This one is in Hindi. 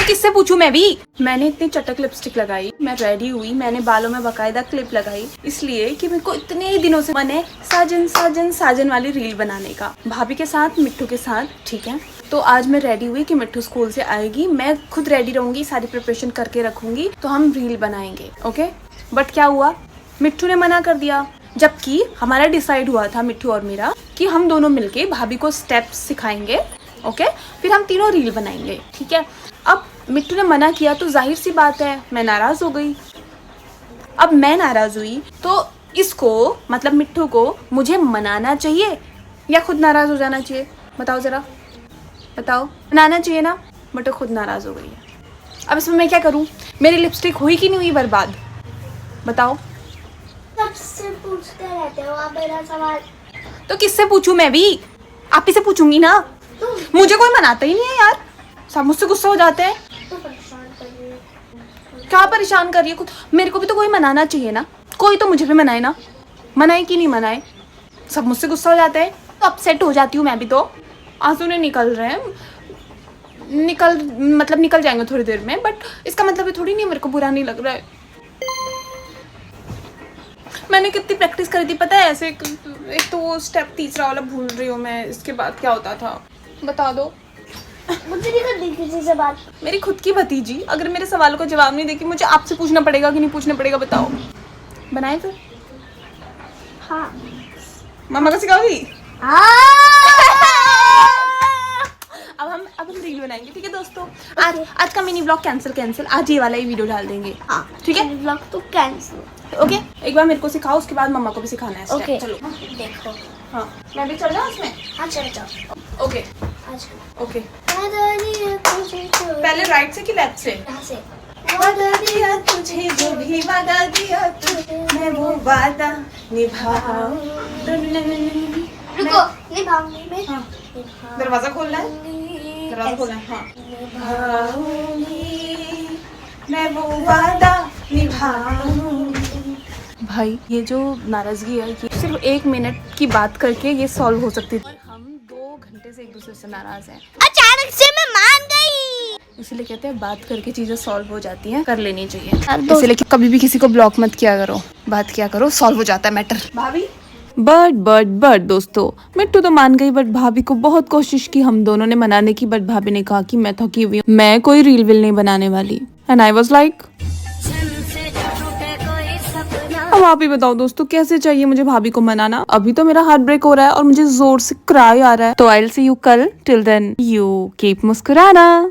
किससे पूछूं मैं भी। मैंने इतनी चटक लिपस्टिक लगाई, मैं रेडी हुई, मैंने बालों में बकायदा क्लिप लगाई, इसलिए कि मेरे को इतने ही दिनों से मन है साजन साजन साजन वाली रील बनाने का, भाभी के साथ, मिट्टू के साथ, ठीक है। तो आज मैं रेडी हुई कि मिट्टू स्कूल से आएगी, मैं खुद रेडी रहूंगी, सारी प्रिपरेशन करके रखूंगी, तो हम रील बनाएंगे, ओके। बट क्या हुआ, मिट्टू ने मना कर दिया, जबकि हमारा डिसाइड हुआ था मिट्टू और मेरा कि हम दोनों मिलके भाभी को स्टेप्स सिखाएंगे, ओके, फिर हम तीनों रील बनाएंगे, ठीक है। अब मिट्टू ने मना किया तो जाहिर सी बात है मैं नाराज हो गई। अब मैं नाराज हुई तो इसको मतलब मिट्टू को मुझे मनाना चाहिए या खुद नाराज हो जाना चाहिए, बताओ जरा, बताओ। मनाना चाहिए ना, बट खुद नाराज हो गई है। अब इसमें मैं क्या करूं, मेरी लिपस्टिक हुई कि नहीं हुई बर्बाद, बताओ। सबसे पूछते रहते हो आप मेरा सवाल। तो किससे पूछूं मैं भी, आप ही से पूछूंगी ना। मुझे कोई मनाता ही नहीं है यार, सब मुझसे गुस्सा हो जाते हैं। तो परेशान कर रही है। क्या परेशान कर रही है खुद, मेरे को भी तो कोई मनाना चाहिए ना, कोई तो मुझे भी मनाए ना, मनाए कि नहीं मनाए, सब मुझसे गुस्सा हो जाते हैं तो अपसेट हो जाती हूँ मैं भी। तो आंसू नहीं निकल रहे हैं, निकल जाएंगे थोड़ी देर में, बट इसका मतलब ये थोड़ी नहीं मेरे को बुरा नहीं लग रहा है। मैंने कितनी प्रैक्टिस करी थी पता है ऐसे, एक तो वो स्टेप तीसरा वाला भूल रही हूँ मैं, इसके बाद क्या होता था बता दो। मुझे नहीं करनी किसी से बात। मेरी खुद की भतीजी अगर मेरे सवालों का जवाब नहीं देगी, मुझे आपसे पूछना पड़ेगा कि नहीं पूछना पड़ेगा, बताओ। बनाए फिर, हाँ मम्मा को सिखाओगी। हाँ। अब हम रील बनाएंगे, ठीक है दोस्तों। आज का मिनी ब्लॉग कैंसिल, आज ये वाला ही वीडियो डाल देंगे, हाँ ठीक है। ब्लॉग तो कैंसिल, ओके, एक बार मेरे को सिखाओ, उसके बाद मम्मा को भी सिखाना है। ओके चलो देखो। हाँ, मैं भी चल जाऊँ उसमें। हाँ चल जाओ। ओके आज ओके, पहले राइट से कि लेफ्ट से। यहाँ से वादा दिया तुझे, जो भी वादा दिया तुझे, मैं वो वादा निभाऊं। रुको, निभाऊंगी मैं। हाँ, दरवाजा खोलना है, दरवाजा खोलना है। हाँ, निभाऊंगी मैं वो वादा निभाऊंगी। भाई ये जो नाराजगी है, ये सिर्फ 1 मिनट की बात करके ये सॉल्व हो सकती थी, और हम 2 घंटे से एक दूसरे से नाराज हैं। अचानक से मैं मान गई। इसलिए कहते हैं बात करके चीजें सॉल्व हो जाती हैं, कर लेनी चाहिए। इसलिए कभी भी किसी को ब्लॉक मत किया करो, बात किया करो, सॉल्व हो जाता है मैटर। भाभी बट दोस्तों, मिट्टू तो मान गई, बट भाभी को बहुत कोशिश की हम दोनों ने मनाने की, बट भाभी ने कहा कि मैं थकी हुई हूँ, मैं कोई रील विल नहीं बनाने वाली। एंड आई वाज लाइक, अब आप ही बताओ दोस्तों, कैसे चाहिए मुझे भाभी को मनाना। अभी तो मेरा हार्ट ब्रेक हो रहा है और मुझे जोर से क्राई आ रहा है। तो आई विल सी यू कल, टिल देन यू कीप मुस्कुराना।